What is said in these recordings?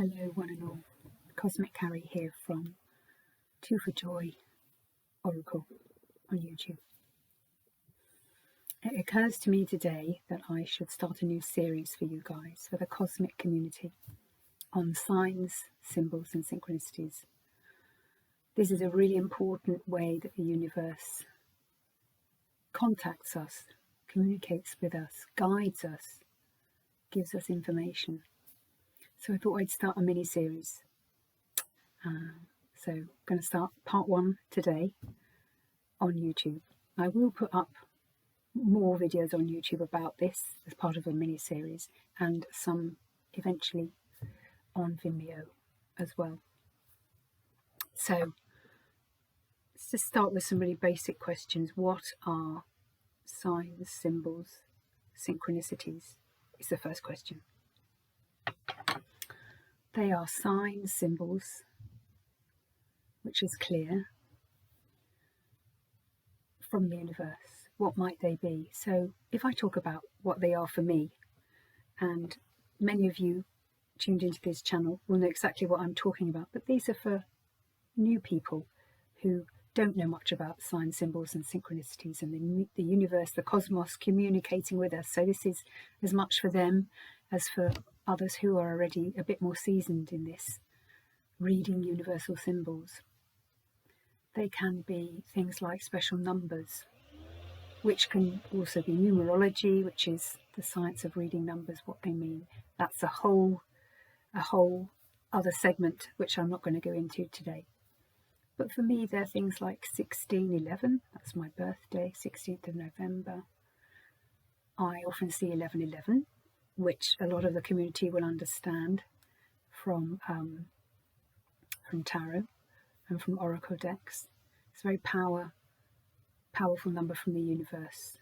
Hello one and all, Cosmic Carrie here from Two for Joy Oracle on YouTube. It occurs to me today that I should start a new series for you guys, for the cosmic community, on signs, symbols and synchronicities. This is a really important way that the universe contacts us, communicates with us, guides us, gives us information. So I thought I'd start a mini-series. So I'm going to start part 1 today on YouTube. I will put up more videos on YouTube about this as part of a mini-series, and some eventually on Vimeo as well. So let's just start with some really basic questions. What are signs, symbols, synchronicities? Is the first question. They are signs, symbols, which is clear, from the universe. What might they be? So if I talk about what they are for me, and many of you tuned into this channel will know exactly what I'm talking about, but these are for new people who don't know much about signs, symbols and synchronicities and the universe, the cosmos communicating with us. So this is as much for them as for others who are already a bit more seasoned in this, reading universal symbols. They can be things like special numbers, which can also be numerology, which is the science of reading numbers, what they mean. That's a whole other segment, which I'm not going to go into today. But for me, they're things like 1611, that's my birthday, 16th of November. I often see 1111, which a lot of the community will understand from tarot and from oracle decks. It's a very powerful number from the universe.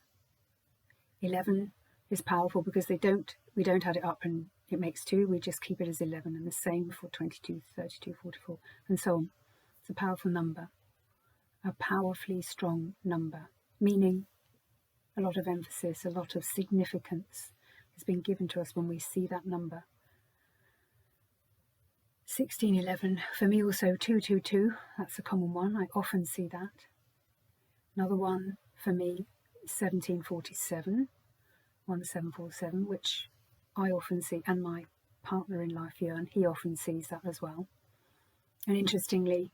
11 is powerful because we don't add it up and it makes 2, we just keep it as 11, and the same for 22, 32, 44 and so on. It's a powerful number, a powerfully strong number, meaning a lot of emphasis, a lot of significance has been given to us when we see that number. 1611, for me also 222, that's a common one, I often see that. Another one for me, 1747, 1747, which I often see, and my partner in life, Jörn, he often sees that as well. And interestingly,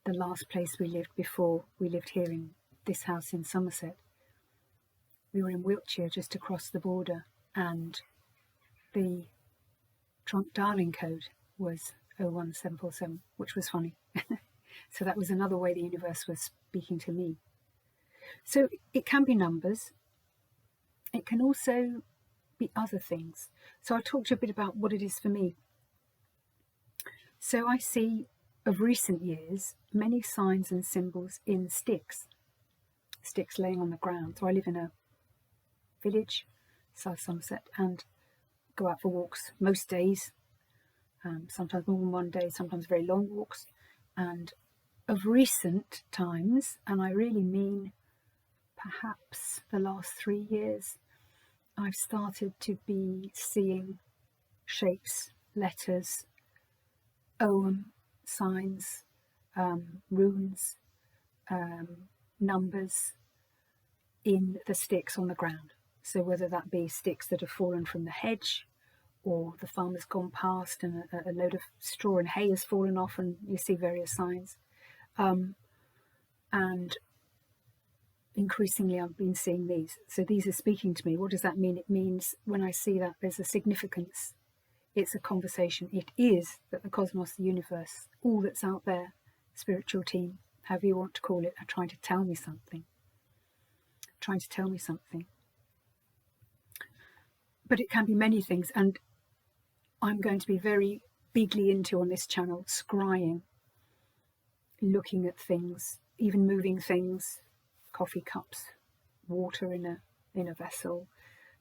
the last place we lived before we lived here in this house in Somerset, we were in Wiltshire just across the border, and the trunk dialing code was 01747, which was funny. So that was another way the universe was speaking to me. So it can be numbers. It can also be other things. So I'll talk to you a bit about what it is for me. So I see, of recent years, many signs and symbols in sticks laying on the ground. So I live in a village, South Somerset, and go out for walks most days, sometimes more than one day, sometimes very long walks. And of recent times, and I really mean perhaps the last 3 years, I've started to be seeing shapes, letters, signs, runes, numbers in the sticks on the ground. So whether that be sticks that have fallen from the hedge, or the farmer's gone past and a load of straw and hay has fallen off, and you see various signs. And increasingly I've been seeing these. So these are speaking to me. What does that mean? It means when I see that, there's a significance. It's a conversation. It is that the cosmos, the universe, all that's out there, spiritual team, however you want to call it, are trying to tell me something. Trying to tell me something. But it can be many things, and I'm going to be very bigly into on this channel scrying, looking at things, even moving things, coffee cups, water in a vessel,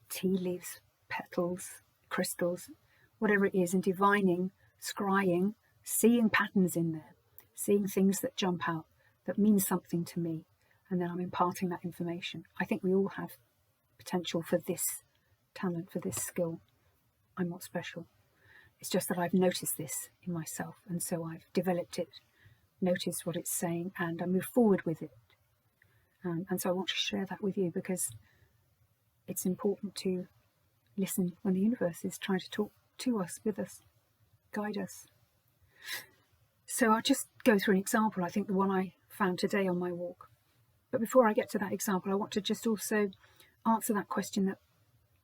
tea leaves, petals, crystals, whatever it is, and divining, scrying, seeing patterns in there, seeing things that jump out, that mean something to me, and then I'm imparting that information. I think we all have potential for this talent, for this skill. I'm not special. It's just that I've noticed this in myself, and so I've developed it, noticed what it's saying, and I move forward with it. And so I want to share that with you, because it's important to listen when the universe is trying to talk to us, with us, guide us. So I'll just go through an example, I think the one I found today on my walk. But before I get to that example, I want to just also answer that question that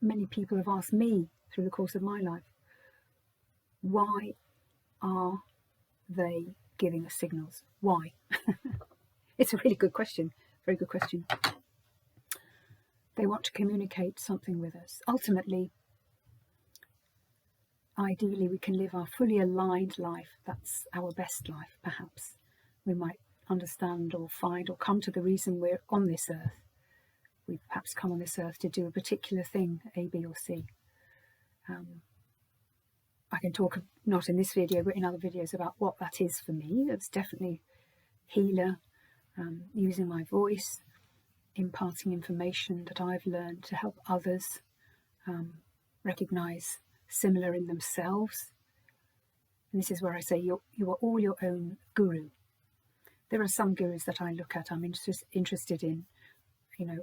many people have asked me through the course of my life. Why are they giving us signals? Why? It's a really good question, very good question. They want to communicate something with us. Ultimately, ideally, we can live our fully aligned life. That's our best life, perhaps. We might understand or find or come to the reason we're on this earth. We perhaps come on this earth to do a particular thing, A, B, or C. I can talk, not in this video, but in other videos, about what that is for me. It's definitely healer, using my voice, imparting information that I've learned to help others recognise similar in themselves. And this is where I say you are all your own guru. There are some gurus that I look at, I'm interested in,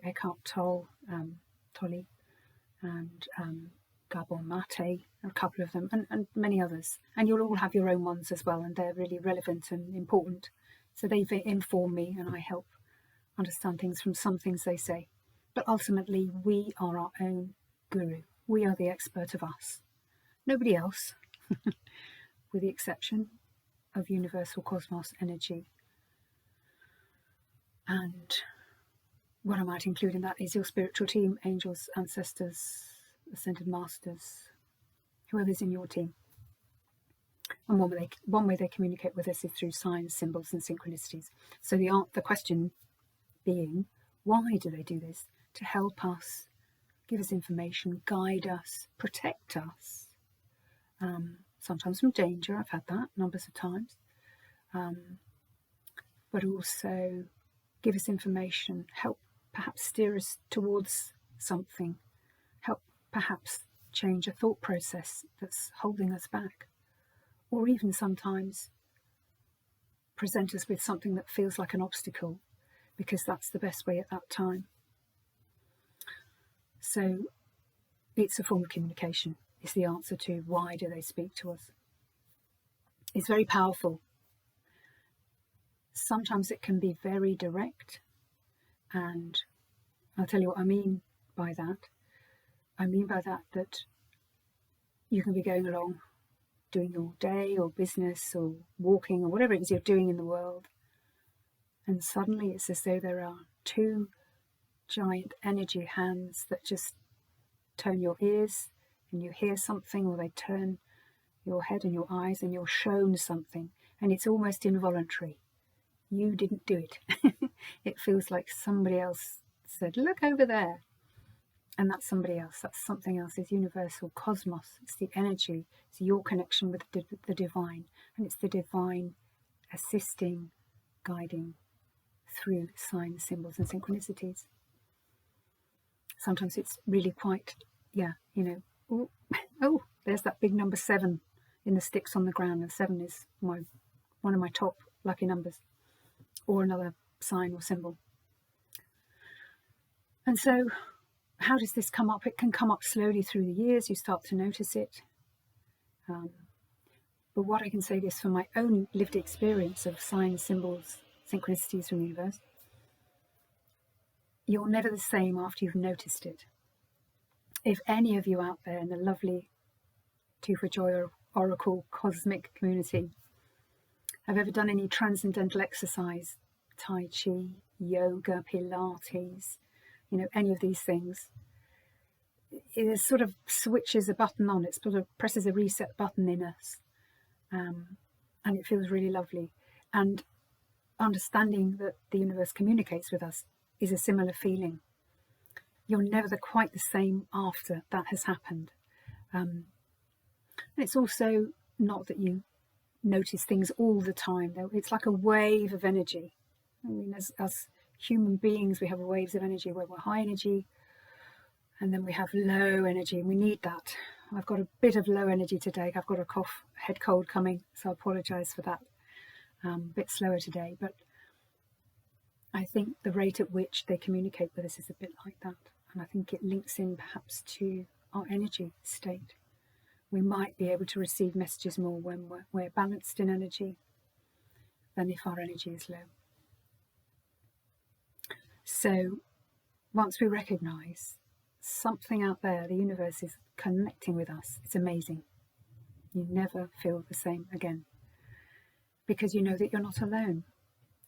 Eckhart Tolle, and Gabor Mate, a couple of them, and many others. And you'll all have your own ones as well, and they're really relevant and important. So they inform me, and I help understand things from some things they say. But ultimately, we are our own guru. We are the expert of us. Nobody else, with the exception of universal cosmos energy. And what I might include in that is your spiritual team, angels, ancestors, ascended masters, whoever's in your team. And one way they communicate with us is through signs, symbols, and synchronicities. So the question being, why do they do this? To help us, give us information, guide us, protect us. Sometimes from danger, I've had that numbers of times. But also give us information, help perhaps steer us towards something, help perhaps change a thought process that's holding us back, or even sometimes present us with something that feels like an obstacle, because that's the best way at that time. So it's a form of communication. It's the answer to why do they speak to us. It's very powerful. Sometimes it can be very direct, and I'll tell you what I mean by that. I mean by that you can be going along doing your day or business or walking or whatever it is you're doing in the world, and suddenly it's as though there are two giant energy hands that just turn your ears and you hear something, or they turn your head and your eyes and you're shown something, and it's almost involuntary. You didn't do it. It feels like somebody else said, look over there. And that's somebody else, that's something else. It's universal cosmos, it's the energy, it's your connection with the divine, and it's the divine assisting, guiding through signs, symbols, and synchronicities. Sometimes it's really quite, oh, there's that big number 7 in the sticks on the ground, and 7 is one of my top lucky numbers, or another sign or symbol. And so how does this come up? It can come up slowly through the years. You start to notice it. But what I can say is, from my own lived experience of signs, symbols, synchronicities from the universe, you're never the same after you've noticed it. If any of you out there in the lovely Two for Joy Oracle cosmic community have ever done any transcendental exercise, Tai Chi, yoga, Pilates, any of these things, it sort of switches a button on. It sort of presses a reset button in us, and it feels really lovely. And understanding that the universe communicates with us is a similar feeling. You're never quite the same after that has happened. And it's also not that you notice things all the time, though. It's like a wave of energy. I mean, as human beings, we have waves of energy where we're high energy, and then we have low energy, and we need that I've got a bit of low energy today. I've got a cough, head cold coming, so I apologise for that. A bit slower today, but I think the rate at which they communicate with us is a bit like that. And I think it links in perhaps to our energy state. We might be able to receive messages more when we're balanced in energy than if our energy is low. So once we recognise something out there, the universe is connecting with us, it's amazing. You never feel the same again, because you know that you're not alone.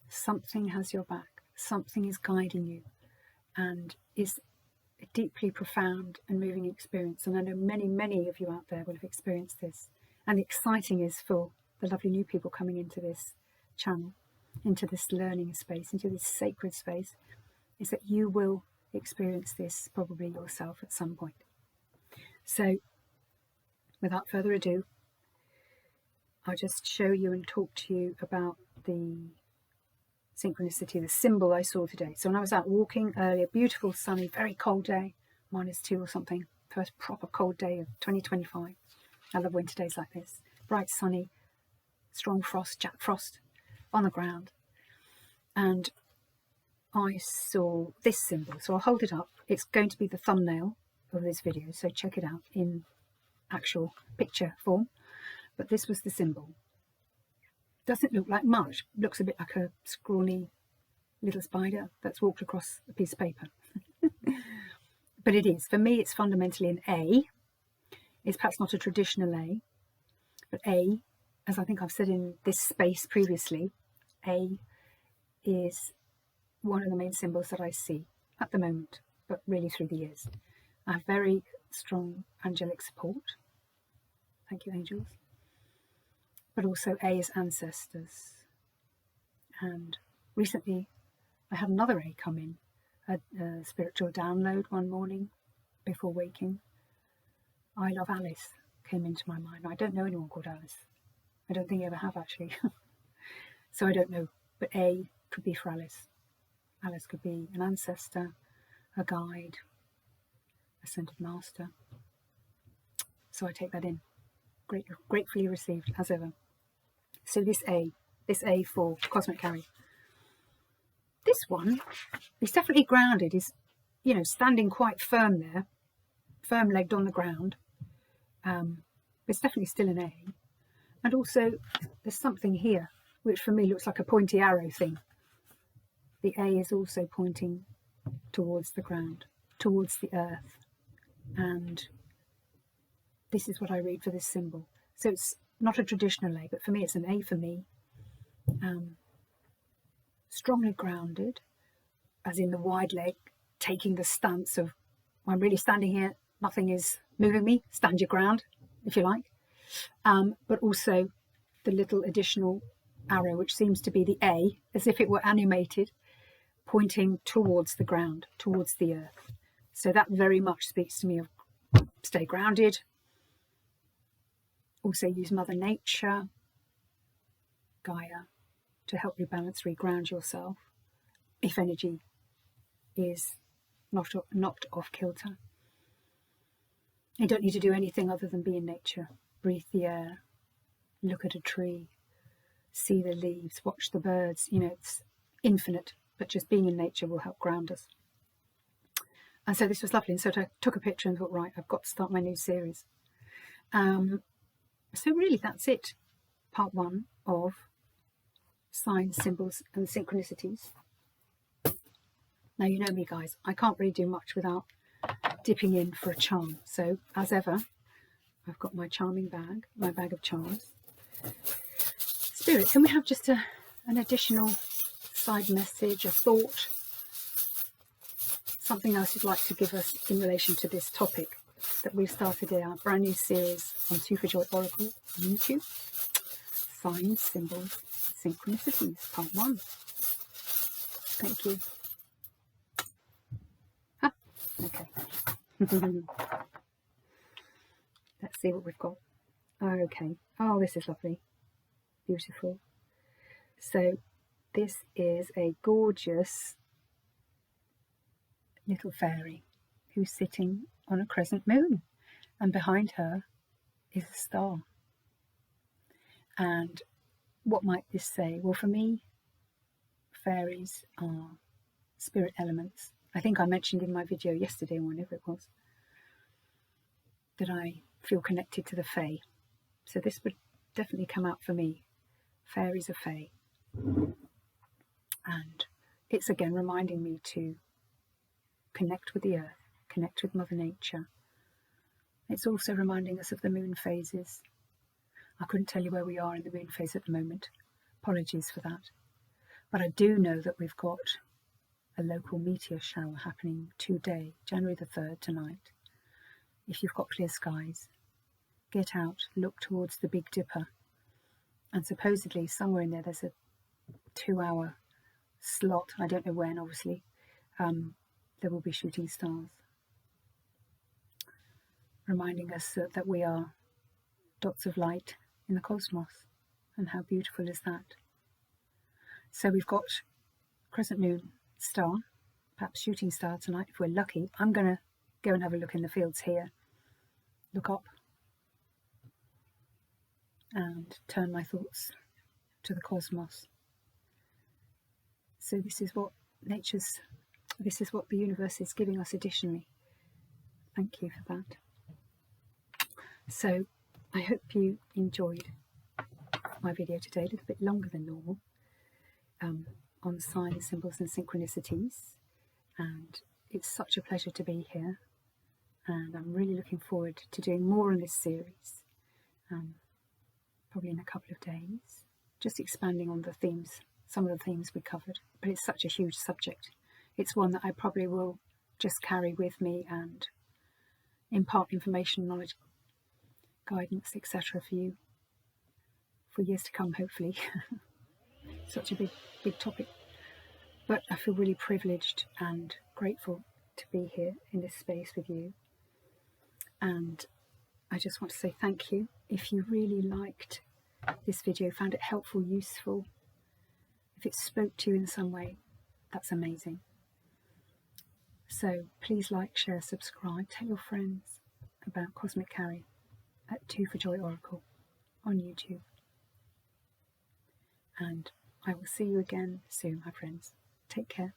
Something has your back, something is guiding you, and is a deeply profound and moving experience. And I know many, many of you out there will have experienced this. And the exciting is for the lovely new people coming into this channel, into this learning space, into this sacred space, is that you will experience this probably yourself at some point. So without further ado, I'll just show you and talk to you about the synchronicity, the symbol I saw today. So when I was out walking earlier, beautiful, sunny, very cold day, -2 or something, first proper cold day of 2025. I love winter days like this. Bright, sunny, strong frost, Jack Frost on the ground. And I saw this symbol. So I'll hold it up. It's going to be the thumbnail of this video, so check it out in actual picture form. But this was the symbol. Doesn't look like much. Looks a bit like a scrawny little spider that's walked across a piece of paper. But it is. For me, it's fundamentally an A. It's perhaps not a traditional A, but A, as I think I've said in this space previously, A is one of the main symbols that I see at the moment, but really through the years. I have very strong angelic support. Thank you, angels. But also A is ancestors. And recently I had another A come in, a spiritual download one morning before waking. I love Alice came into my mind. I don't know anyone called Alice. I don't think I ever have, actually. So I don't know, but A could be for Alice. Alice could be an ancestor, a guide, a scented master. So I take that in. Gratefully received, as ever. So this A for Cosmic Carry. This one is definitely grounded, is, you know, standing quite firm there, firm-legged on the ground. It's definitely still an A. And also there's something here, which for me looks like a pointy arrow thing. The A is also pointing towards the ground, towards the earth. And this is what I read for this symbol. So it's not a traditional A, but for me it's an A for me. Strongly grounded, as in the wide leg, taking the stance of, I'm really standing here, nothing is moving me, stand your ground, if you like. But also the little additional arrow, which seems to be the A, as if it were animated, pointing towards the ground, towards the earth. So that very much speaks to me of stay grounded. Also use Mother Nature, Gaia, to help you balance, reground yourself if energy is knocked off kilter. You don't need to do anything other than be in nature. Breathe the air, look at a tree, see the leaves, watch the birds. You know, it's infinite, but just being in nature will help ground us. And so this was lovely. And so I took a picture and thought, right, I've got to start my new series. So really that's it. Part 1 of signs, symbols and synchronicities. Now you know me, guys, I can't really do much without dipping in for a charm. So as ever, I've got my charming bag, my bag of charms. Spirit, can we have just an additional side message, a thought, something else you'd like to give us in relation to this topic that we've started in our brand new series on Two for Joy Oracle on YouTube? Signs, symbols, synchronicities, part 1. Thank you. Ah, okay. Let's see what we've got. Okay. Oh, this is lovely. Beautiful. So this is a gorgeous little fairy who's sitting on a crescent moon. and behind her is a star. And what might this say? Well, for me, fairies are spirit elements. I think I mentioned in my video yesterday, or whenever it was, that I feel connected to the fae. So this would definitely come out for me. Fairies are fae. And it's again reminding me to connect with the earth, connect with Mother Nature. It's also reminding us of the moon phases. I couldn't tell you where we are in the moon phase at the moment. Apologies for that. But I do know that we've got a local meteor shower happening today, January the 3rd, tonight. If you've got clear skies, get out, look towards the Big Dipper. And supposedly somewhere in there's a 2-hour slot, I don't know when, obviously, there will be shooting stars, reminding us that we are dots of light in the cosmos. And how beautiful is that? So we've got crescent moon star, perhaps shooting star tonight if we're lucky. I'm going to go and have a look in the fields here, look up and turn my thoughts to the cosmos. So this is what the universe is giving us additionally. Thank you for that. So I hope you enjoyed my video today, a little bit longer than normal, on signs, symbols and synchronicities. And it's such a pleasure to be here. And I'm really looking forward to doing more on this series, probably in a couple of days, just expanding on the themes, some of the themes we covered. But it's such a huge subject. It's one that I probably will just carry with me and impart information, knowledge, guidance, etc. for you for years to come, hopefully. Such a big topic. But I feel really privileged and grateful to be here in this space with you. And I just want to say thank you. If you really liked this video, found it helpful, useful, if it spoke to you in some way, that's amazing. So please like, share, subscribe, tell your friends about Cosmic Carrie at 2 for Joy Oracle on YouTube. And I will see you again soon, my friends. Take care.